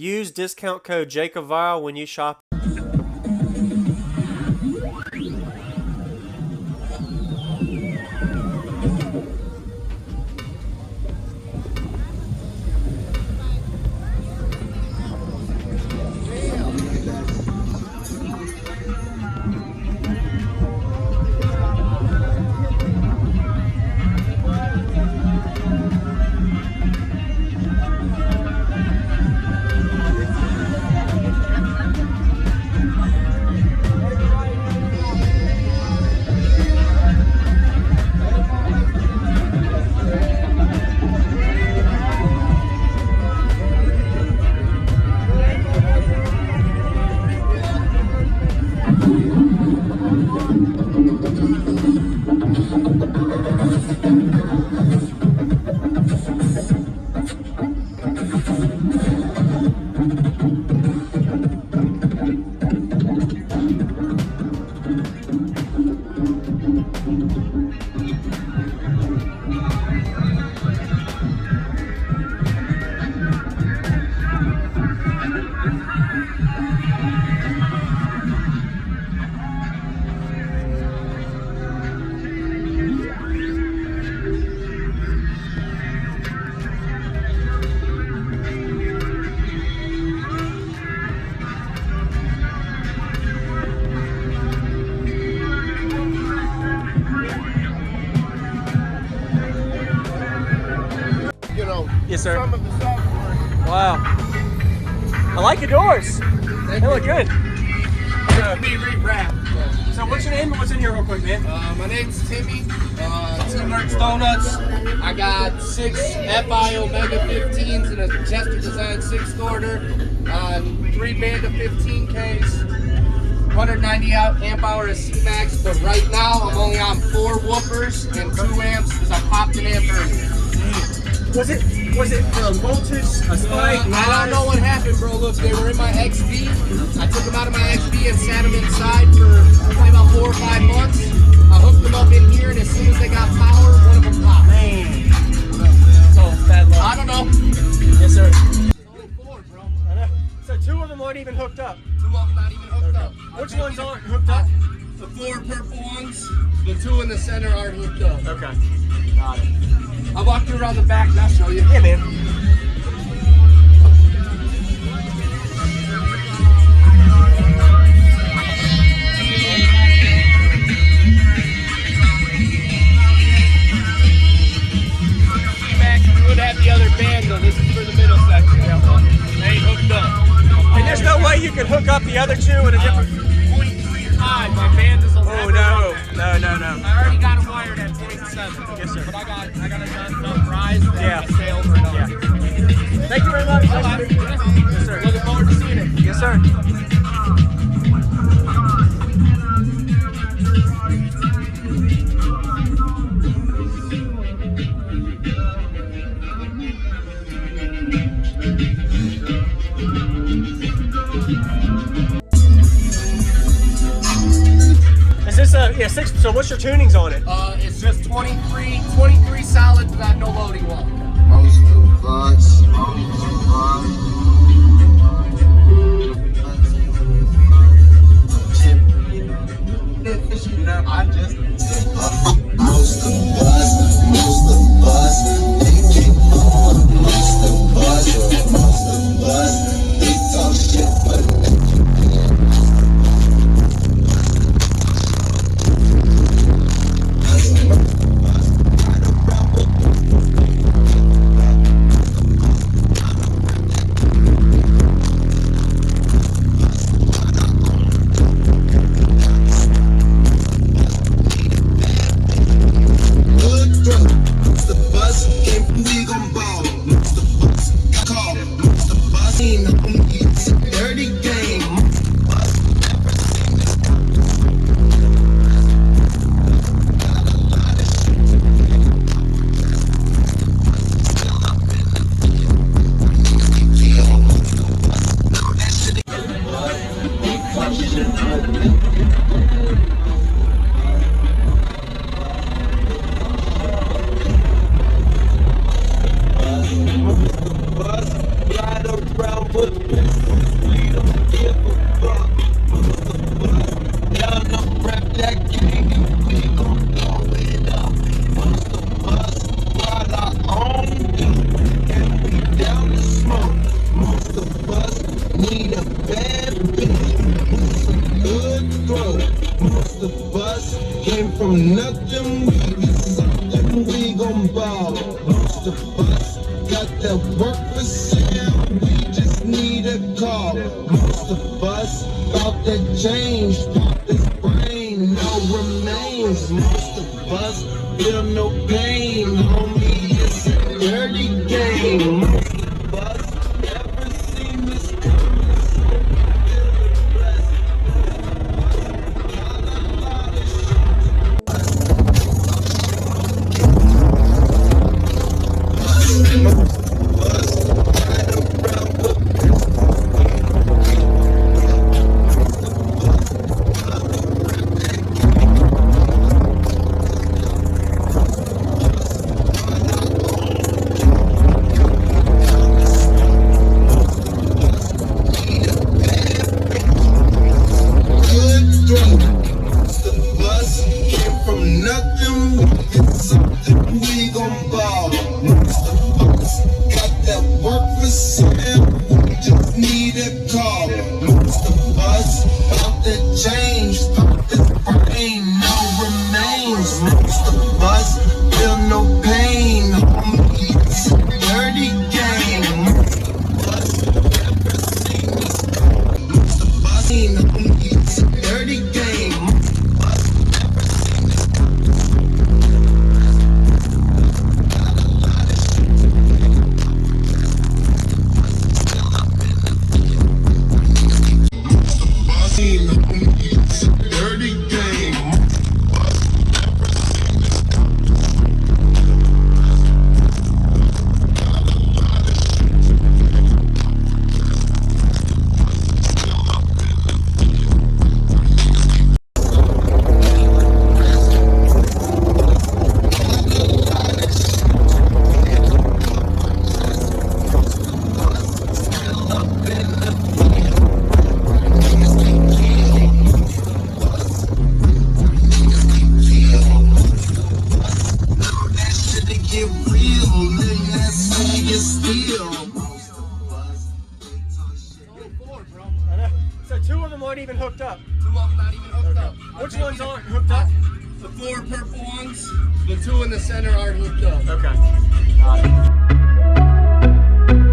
Use discount code JACOBVIRAL when you shop. Yes, sir. Some of the software. Wow. I like your doors. They look good. Be rewrapped. So what's your name and what's in here real quick, man? My name's Timmy. T-Merch Donuts. I got 6 FI Omega 15s and a Chester Design 6th order. 3 Banda 15Ks. 190 amp hour of C-Max, but right now I'm only on 4 woofers and 2 amps because I popped an amp earlier. Was it voltage, a spike? I don't know what happened, bro. Look, they were in my XB. I took them out of my XB and sat them inside for probably about 4 or 5 months. I hooked them up in here, and as soon as they got power, one of them popped. Man. So bad luck. I don't know. Yes, sir. Only 4, bro. I know. So 2 of them aren't even hooked up. 2 of them not even hooked up. Which ones aren't hooked up? The 4 purple ones. The 2 in the center aren't hooked up. Okay. Got it. I'll walk you around the back and I'll show you. Yeah, man. We would have the other band though. This is for the middle section. They ain't hooked up. And there's no way you could hook up the other 2 in a different... 0.35. My band is 11. Oh, no. No. I already got them wired at 0.7. Yes, sir. But I got enough rise that Yeah. I stay over and over. Yeah. Thank you very much. Yes, sir. Looking forward to seeing it. Yes, sir. Is this a 6? So what's your tunings on it? It's just 23 solids without no loading wall. Most of us they talk shit, but from nothing, we be something, we gon' ball. Most of us got that work for sale, we just need a call. Most of us about that change, pop this brain, no remains. Most of us feel no pain, homie, it's a dirty game. Most of us never seen this coming, so we feel the rest. So two of them aren't even hooked up. Two of them not even hooked up. Which ones aren't hooked up? The four purple ones, the two in the center aren't hooked up. Okay.